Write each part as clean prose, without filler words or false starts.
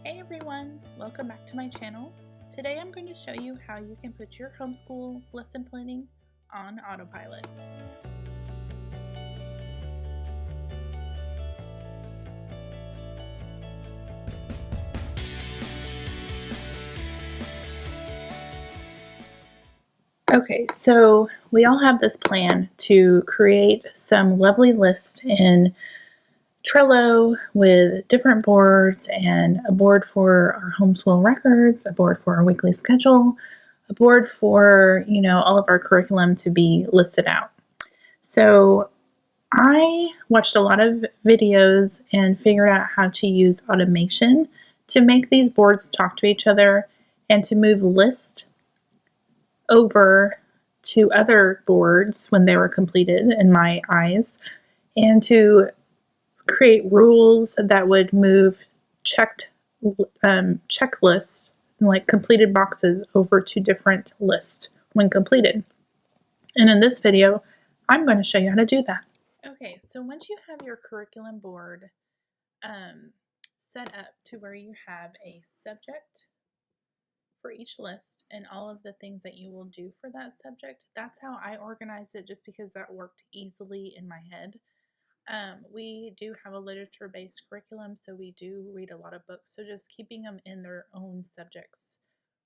Hey everyone, welcome back to my channel. Today I'm going to show you how you can put your homeschool lesson planning on autopilot. Okay, so we all have this plan to create some lovely list in Trello with different boards and a board for our homeschool records, a board for our weekly schedule, a board for, all of our curriculum to be listed out. So I watched a lot of videos and figured out how to use automation to make these boards talk to each other and to move lists over to other boards when they were completed in my eyes, and to create rules that would move checklists, like completed boxes, over to different lists when completed. And in this video, I'm going to show you how to do that. Okay, so once you have your curriculum board set up to where you have a subject for each list and all of the things that you will do for that subject, that's how I organized it, just because that worked easily in my head. We do have a literature-based curriculum, so we do read a lot of books, so just keeping them in their own subjects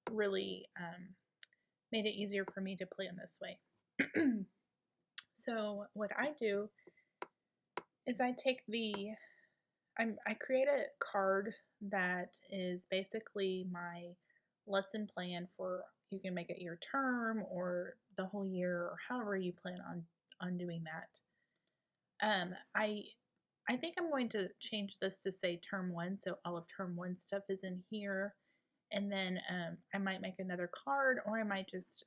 really made it easier for me to plan this way. So what I do is I create a card that is basically my lesson plan for, you can make it your term or the whole year or however you plan on doing that. I think I'm going to change this to say term 1, so all of term 1 stuff is in here, and then I might make another card, or I might just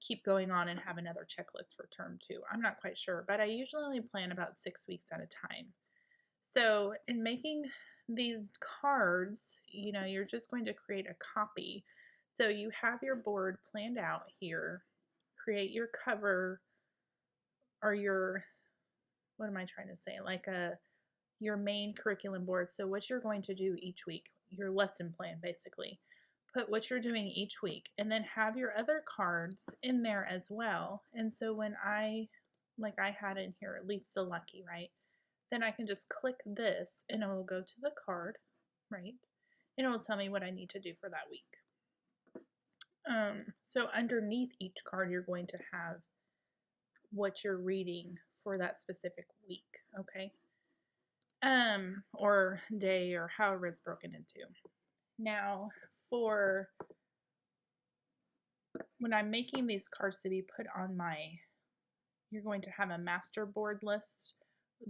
keep going on and have another checklist for term 2. I'm not quite sure, but I usually only plan about 6 weeks at a time. So in making these cards, you're just going to create a copy. So you have your board planned out here, create your cover, or your, what am I trying to say? Like your main curriculum board. So what you're going to do each week, your lesson plan basically. Put what you're doing each week, and then have your other cards in there as well. And so when I had in here, Leaf the Lucky, right? Then I can just click this and it will go to the card, right? And it will tell me what I need to do for that week. So underneath each card, you're going to have what you're reading for that specific week, okay? Or day, or however it's broken into. Now, for when I'm making these cards to be put on you're going to have a master board list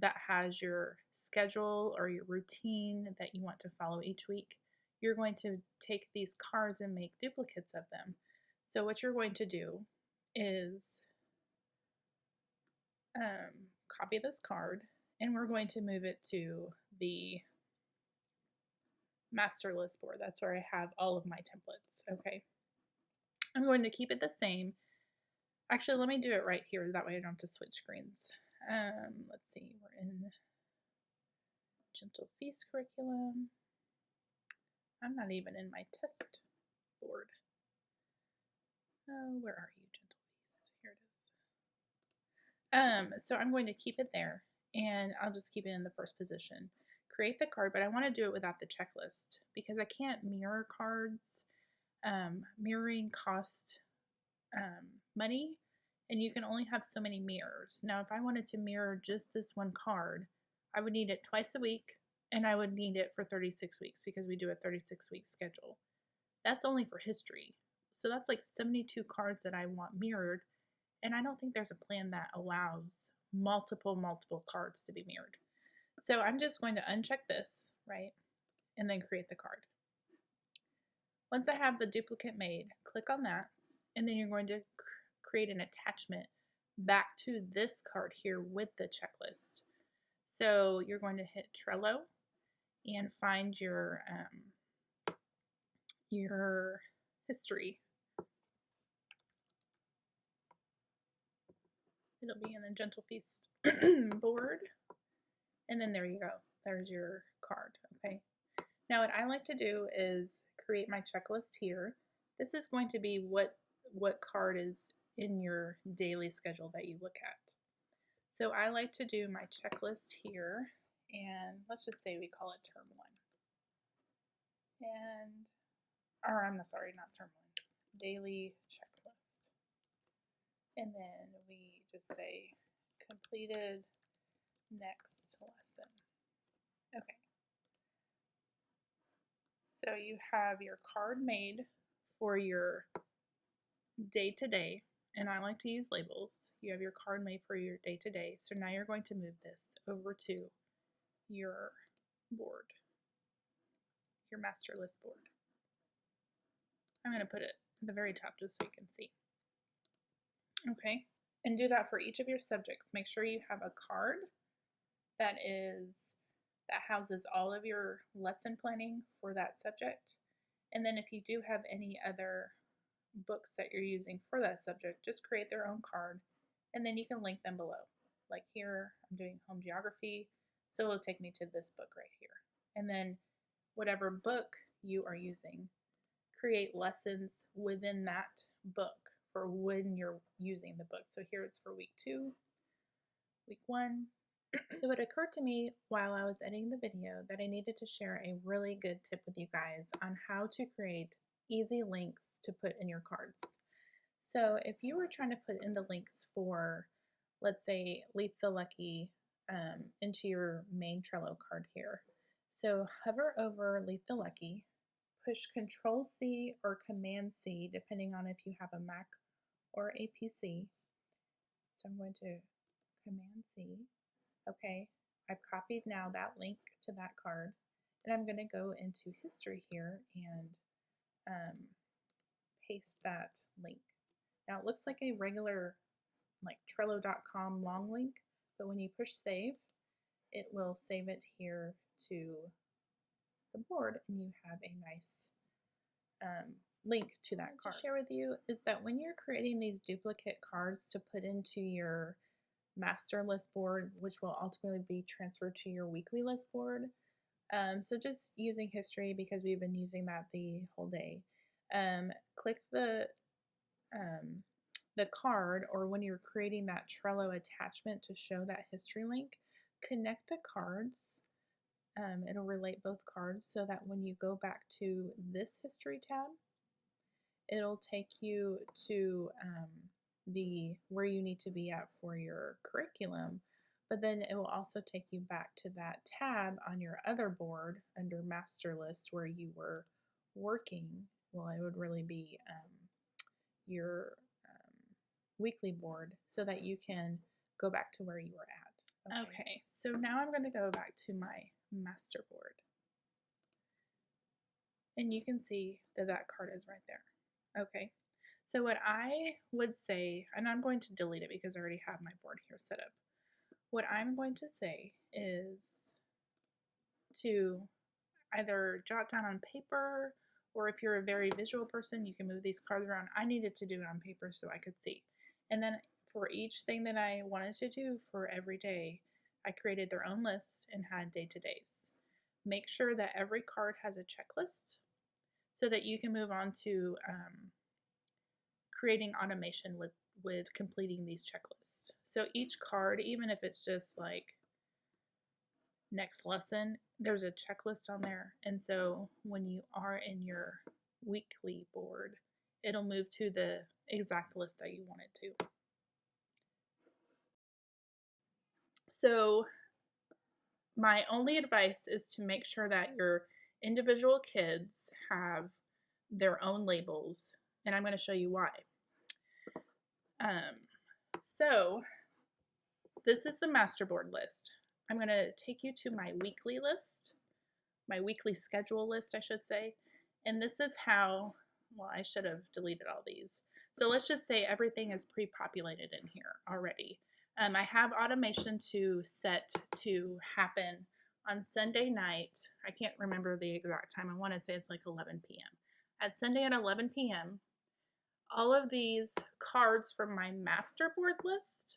that has your schedule or your routine that you want to follow each week. You're going to take these cards and make duplicates of them. So what you're going to do is copy this card, and we're going to move it to the master list board. That's where I have all of my templates, okay? I'm going to keep it the same. Actually, let me do it right here. That way I don't have to switch screens. Let's see, we're in Gentle Feast curriculum. I'm not even in my test board. Oh, where are you, Gentle Feast? Here it is. So I'm going to keep it there, and I'll just keep it in the first position. Create the card, but I want to do it without the checklist because I can't mirror cards. Mirroring costs money, and you can only have so many mirrors. Now, if I wanted to mirror just this one card, I would need it twice a week, and I would need it for 36 weeks because we do a 36-week schedule. That's only for history. So that's like 72 cards that I want mirrored, and I don't think there's a plan that allows multiple cards to be mirrored. So I'm just going to uncheck this, right, and then create the card. Once I have the duplicate made, click on that, and then you're going to create an attachment back to this card here with the checklist. So you're going to hit Trello and find your history. It'll be in the Gentle Feast board, and then there you go. There's your card, okay? Now what I like to do is create my checklist here. This is going to be what card is in your daily schedule that you look at. So I like to do my checklist here, and let's just say we call it term 1. Or I'm sorry, not term 1, daily checklist. And then we just say completed next lesson. Okay. So you have your card made for your day-to-day, and I like to use labels. You have your card made for your day-to-day. So now you're going to move this over to your board, your master list board. I'm going to put it at the very top just so you can see. Okay, and do that for each of your subjects. Make sure you have a card that houses all of your lesson planning for that subject. And then if you do have any other books that you're using for that subject, just create their own card, and then you can link them below. Like here, I'm doing home geography, so it'll take me to this book right here. And then whatever book you are using, create lessons within that book for when you're using the book. So here it's for week 2, week 1. So it occurred to me while I was editing the video that I needed to share a really good tip with you guys on how to create easy links to put in your cards. So if you were trying to put in the links for, let's say, Leap the Lucky into your main Trello card here. So hover over Leap the Lucky, push Control-C or Command-C, depending on if you have a Mac or a PC. So I'm going to Command-C. Okay, I've copied now that link to that card, and I'm going to go into history here and paste that link. Now it looks like a regular like Trello.com long link, but when you push save, it will save it here to the board, and you have a nice link to that card. To share with you is that when you're creating these duplicate cards to put into your master list board, which will ultimately be transferred to your weekly list board. So just using history because we've been using that the whole day. Click the card, or when you're creating that Trello attachment to show that history link, connect the cards. It'll relate both cards so that when you go back to this history tab, it'll take you to where you need to be at for your curriculum, but then it will also take you back to that tab on your other board under master list where you were working. Well, it would really be your weekly board so that you can go back to where you were at. Okay, so now I'm going to go back to my master board, and you can see that that card is right there. Okay. So what I would say, and I'm going to delete it because I already have my board here set up. What I'm going to say is to either jot down on paper, or if you're a very visual person, you can move these cards around. I needed to do it on paper so I could see. And then for each thing that I wanted to do for every day, I created their own list and had day-to-days. Make sure that every card has a checklist so that you can move on to creating automation with completing these checklists. So each card, even if it's just like next lesson, there's a checklist on there. And so when you are in your weekly board, it'll move to the exact list that you want it to. So my only advice is to make sure that your individual kids have their own labels, and I'm going to show you why. So this is the master board list. I'm going to take you to my weekly list, my weekly schedule list, I should say. And this is how, well, I should have deleted all these. So let's just say everything is pre-populated in here already. I have automation to set to happen on Sunday night. I can't remember the exact time. I want to say it's like 11 p.m. At Sunday at 11 p.m., all of these cards from my master board list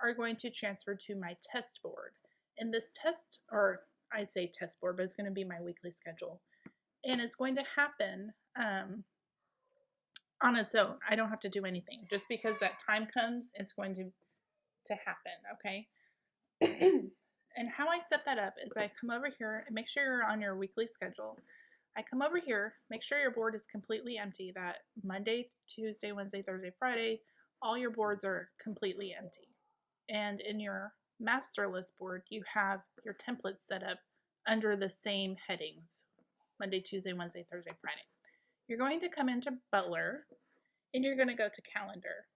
are going to transfer to my test board. And this test, or I'd say test board, but it's going to be my weekly schedule. And it's going to happen on its own. I don't have to do anything. Just because that time comes, it's going to happen, okay? And how I set that up is I come over here and make sure you're on your weekly schedule. I come over here, make sure your board is completely empty, that Monday, Tuesday, Wednesday, Thursday, Friday, all your boards are completely empty. And in your master list board, you have your templates set up under the same headings, Monday, Tuesday, Wednesday, Thursday, Friday. You're going to come into Butler and you're going to go to calendar.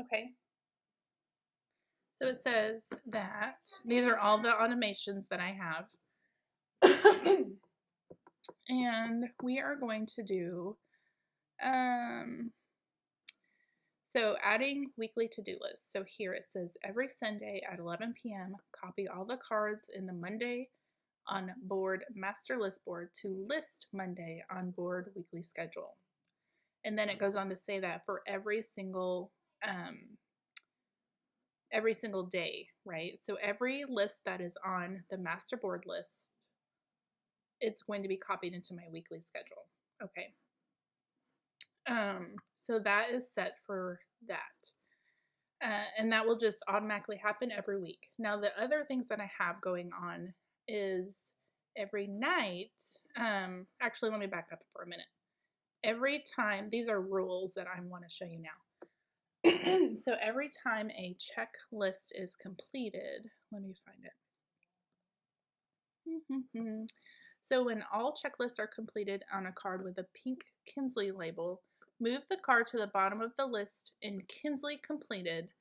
Okay. So it says that these are all the automations that I have. And we are going to do, so adding weekly to-do list. So here it says every Sunday at 11 p.m., copy all the cards in the Monday on board master list board to list Monday on board weekly schedule. And then it goes on to say that for every single day, right? So every list that is on the master board list, it's going to be copied into my weekly schedule. Okay. So that is set for that. And that will just automatically happen every week. Now, the other things that I have going on is every night, actually, let me back up for a minute. Every time, these are rules that I want to show you now. So every time a checklist is completed, let me find it. So when all checklists are completed on a card with a pink Kinsley label, move the card to the bottom of the list in Kinsley completed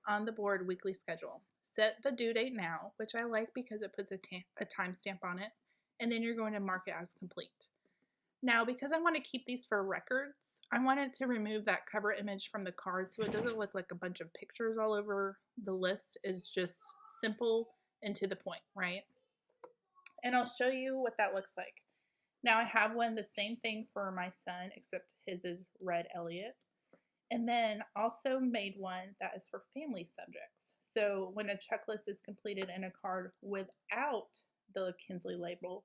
on the board weekly schedule. Set the due date now, which I like because it puts a timestamp on it, and then you're going to mark it as complete. Now, because I want to keep these for records, I wanted to remove that cover image from the card so it doesn't look like a bunch of pictures all over the list. It's just simple and to the point, right? And I'll show you what that looks like. Now I have one, the same thing for my son, except his is Red Elliot. And then also made one that is for family subjects. So when a checklist is completed in a card without the Kinsley label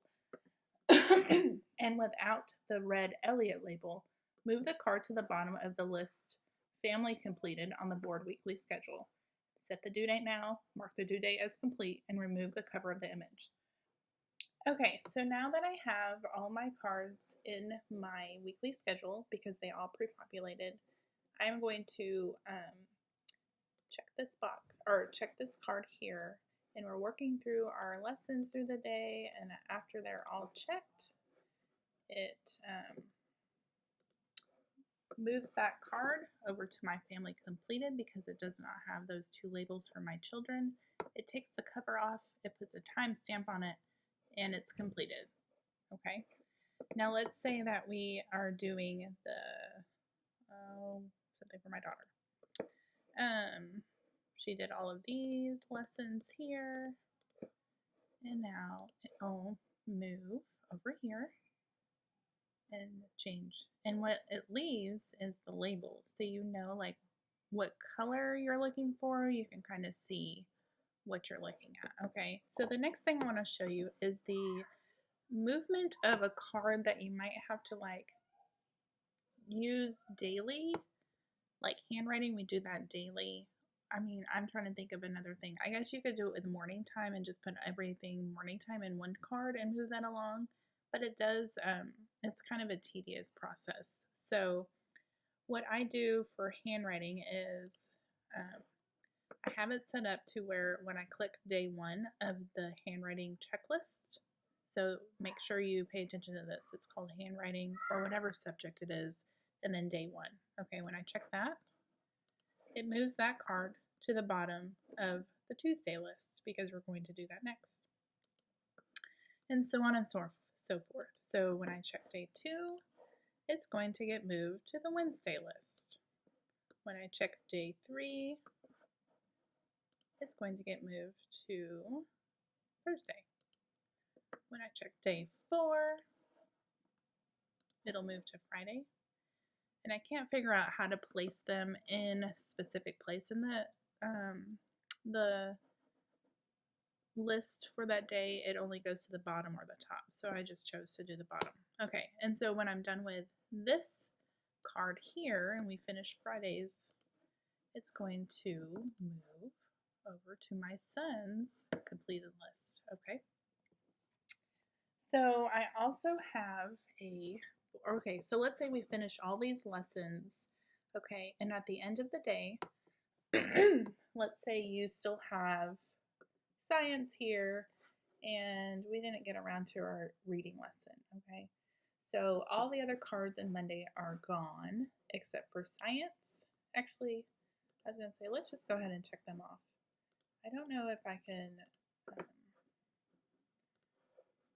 and without the Red Elliot label, move the card to the bottom of the list family completed on the board weekly schedule. Set the due date now, mark the due date as complete, and remove the cover of the image. Okay, so now that I have all my cards in my weekly schedule, because they all pre-populated, I'm going to check this box, or check this card here, and we're working through our lessons through the day, and after they're all checked, it moves that card over to my family completed because it does not have those two labels for my children. It takes the cover off, it puts a timestamp on it, and it's completed. Okay, now let's say that we are doing the something for my daughter. She did all of these lessons here, and now it'll move over here and change. And what it leaves is the label, so you know like what color you're looking for. You can kind of see what you're looking at. Okay, so the next thing I want to show you is the movement of a card that you might have to like use daily, like handwriting. We do that daily. I mean, I'm trying to think of another thing. I guess you could do it with morning time and just put everything morning time in one card and move that along, but it does, it's kind of a tedious process. So what I do for handwriting is I have it set up to where when I click day one of the handwriting checklist, so make sure you pay attention to this. It's called handwriting or whatever subject it is, and then day one. Okay, when I check that, it moves that card to the bottom of the Tuesday list because we're going to do that next. And so on and so forth. So when I check day two, it's going to get moved to the Wednesday list. When I check day three, it's going to get moved to Thursday. When I check day four, it'll move to Friday. And I can't figure out how to place them in a specific place in the list for that day, it only goes to the bottom or the top. So I just chose to do the bottom. Okay, and so when I'm done with this card here and we finish Fridays, it's going to move over to my son's completed list. Okay. So I also have okay, so let's say we finish all these lessons. Okay, and at the end of the day, let's say you still have science here and we didn't get around to our reading lesson. Okay, so all the other cards in Monday are gone except for science. Actually, I was going to say, let's just go ahead and check them off. I don't know if I can,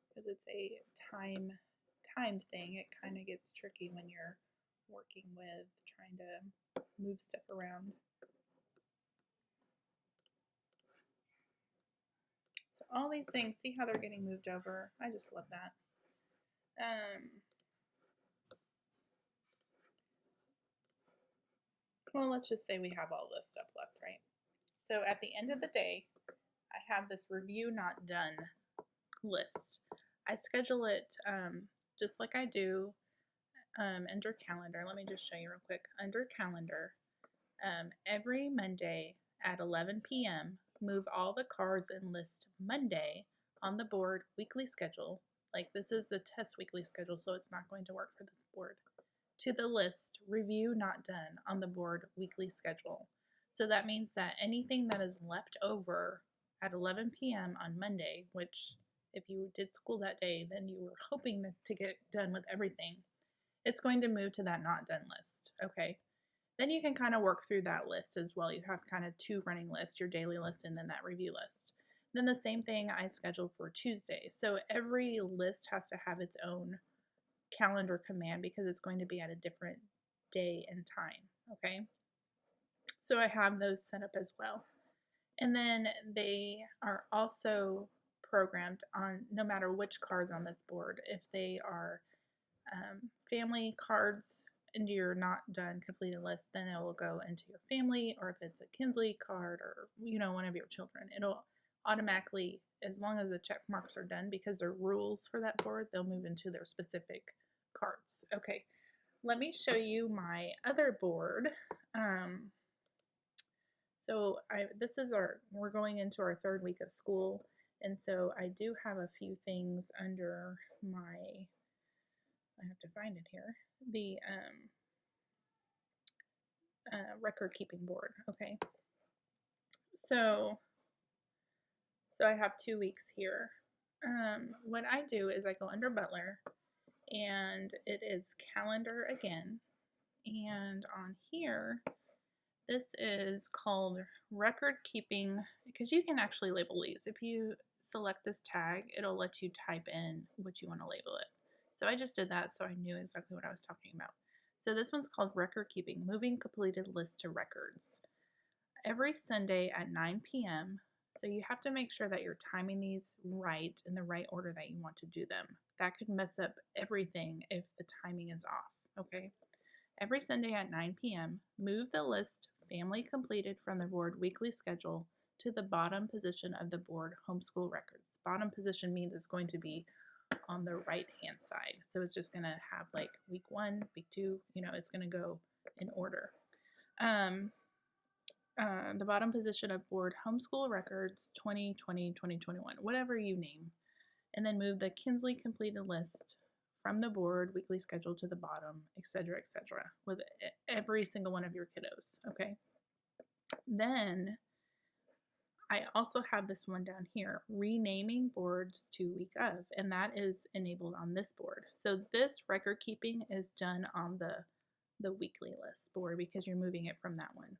because it's a timed thing. It kind of gets tricky when you're working with trying to move stuff around. So all these things, see how they're getting moved over? I just love that. Well, let's just say we have all this stuff left, right? So at the end of the day, I have this review not done list. I schedule it just like I do under calendar. Let me just show you real quick. Under calendar, every Monday at 11 p.m., move all the cards and list Monday on the board weekly schedule. Like this is the test weekly schedule, so it's not going to work for this board. To the list, review not done on the board weekly schedule. So that means that anything that is left over at 11 p.m. on Monday, which if you did school that day, then you were hoping to get done with everything, it's going to move to that not done list. Okay. Then you can kind of work through that list as well. You have kind of two running lists, your daily list and then that review list. Then the same thing I scheduled for Tuesday. So every list has to have its own calendar command because it's going to be at a different day and time. Okay. So I have those set up as well. And then they are also programmed on no matter which cards on this board. If they are family cards into your not done completed list, then it will go into your family, or if it's a Kinsley card or one of your children, it'll automatically, as long as the check marks are done, because they're rules for that board, they'll move into their specific cards. Okay, let me show you my other board. We're going into our third week of school, and so I do have a few things under I have to find it here, the record keeping board. Okay, so I have 2 weeks here. What I do is I go under Butler, and it is calendar again, and on here, this is called record keeping, because you can actually label these. If you select this tag, it'll let you type in what you want to label it. So I just did that so I knew exactly what I was talking about. So this one's called record keeping, moving completed list to records. Every Sunday at 9 p.m., so you have to make sure that you're timing these right in the right order that you want to do them. That could mess up everything if the timing is off, okay? Every Sunday at 9 p.m., move the list family completed from the board weekly schedule to the bottom position of the board homeschool records. Bottom position means it's going to be on the right hand side. So it's just going to have like week 1, week 2, it's going to go in order. The bottom position of board homeschool records 2020, 2021, whatever you name. And then move the Kinsley completed list from the board weekly schedule to the bottom, etc., with every single one of your kiddos. Okay. Then I also have this one down here, renaming boards to week of, and that is enabled on this board. So this record keeping is done on the weekly list board because you're moving it from that one.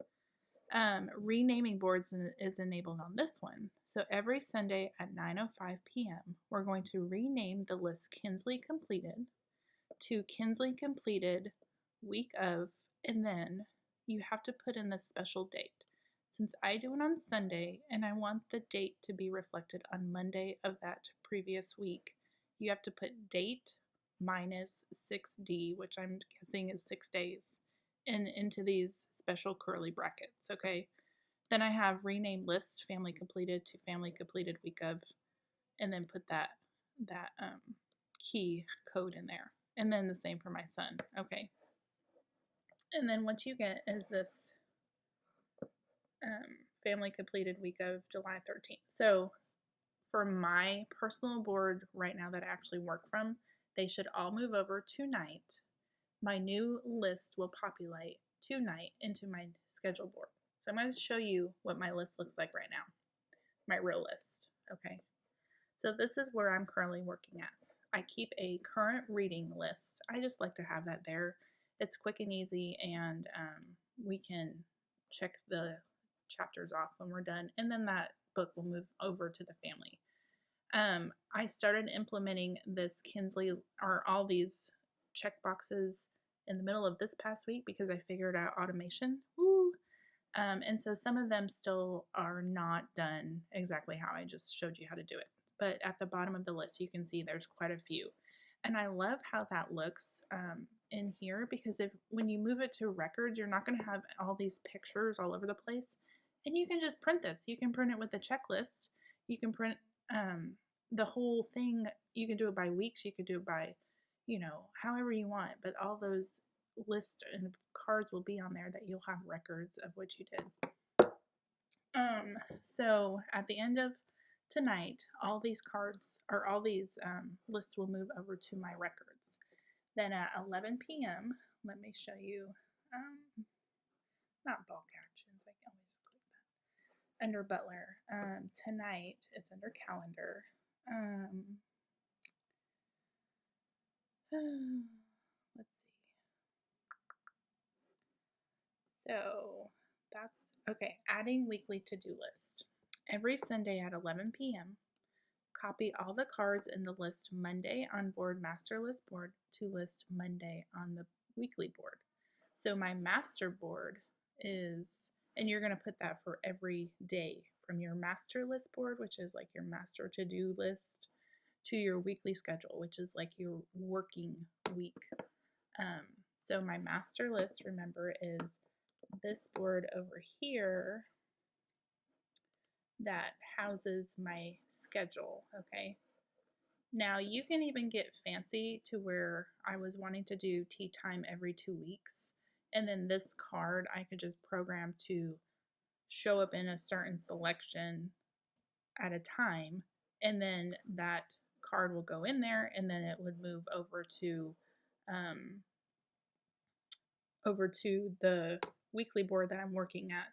Renaming boards is enabled on this one. So every Sunday at 9:05 p.m., we're going to rename the list Kinsley completed to Kinsley completed week of, and then you have to put in the special date. Since I do it on Sunday and I want the date to be reflected on Monday of that previous week, you have to put date minus 6D, which I'm guessing is 6 days, and into these special curly brackets, okay? Then I have rename list family completed to family completed week of, and then put that key code in there. And then the same for my son. Okay. And then what you get is this family completed week of July 13th. So for my personal board right now that I actually work from, they should all move over tonight. My new list will populate tonight into my schedule board. So I'm going to show you what my list looks like right now, my real list. Okay. So this is where I'm currently working at. I keep a current reading list. I just like to have that there. It's quick and easy, and we can check the chapters off when we're done, and then that book will move over to the family. I started implementing this Kinsley, or all these check boxes in the middle of this past week because I figured out automation. Woo! And so some of them still are not done exactly how I just showed you how to do it. But at the bottom of the list, you can see there's quite a few. And I love how that looks in here, because when you move it to records, you're not going to have all these pictures all over the place. And you can just print this. You can print it with a checklist. You can print the whole thing. You can do it by weeks. You could do it by, however you want. But all those lists and cards will be on there that you'll have records of what you did. So at the end of tonight, all these cards, or all these lists, will move over to my records. Then at 11 p.m., let me show you, not bulk actions, I can always click that. Under Butler, tonight, it's under calendar. Let's see. So that's, okay, adding weekly to-do list. Every Sunday at 11 p.m., copy all the cards in the list Monday on board master list board to list Monday on the weekly board. So my master board is, and you're going to put that for every day from your master list board, which is like your master to-do list, to your weekly schedule, which is like your working week. So my master list, remember, is this board over here that houses my schedule, okay? Now you can even get fancy to where I was wanting to do tea time every 2 weeks, and then this card I could just program to show up in a certain selection at a time, and then that card will go in there, and then it would move over to the weekly board that I'm working at.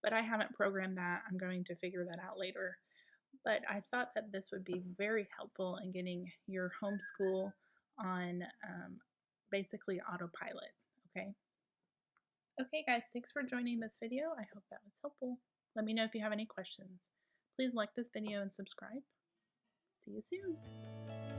But I haven't programmed that. I'm going to figure that out later. But I thought that this would be very helpful in getting your homeschool on basically autopilot, okay? Okay, guys, thanks for joining this video. I hope that was helpful. Let me know if you have any questions. Please like this video and subscribe. See you soon.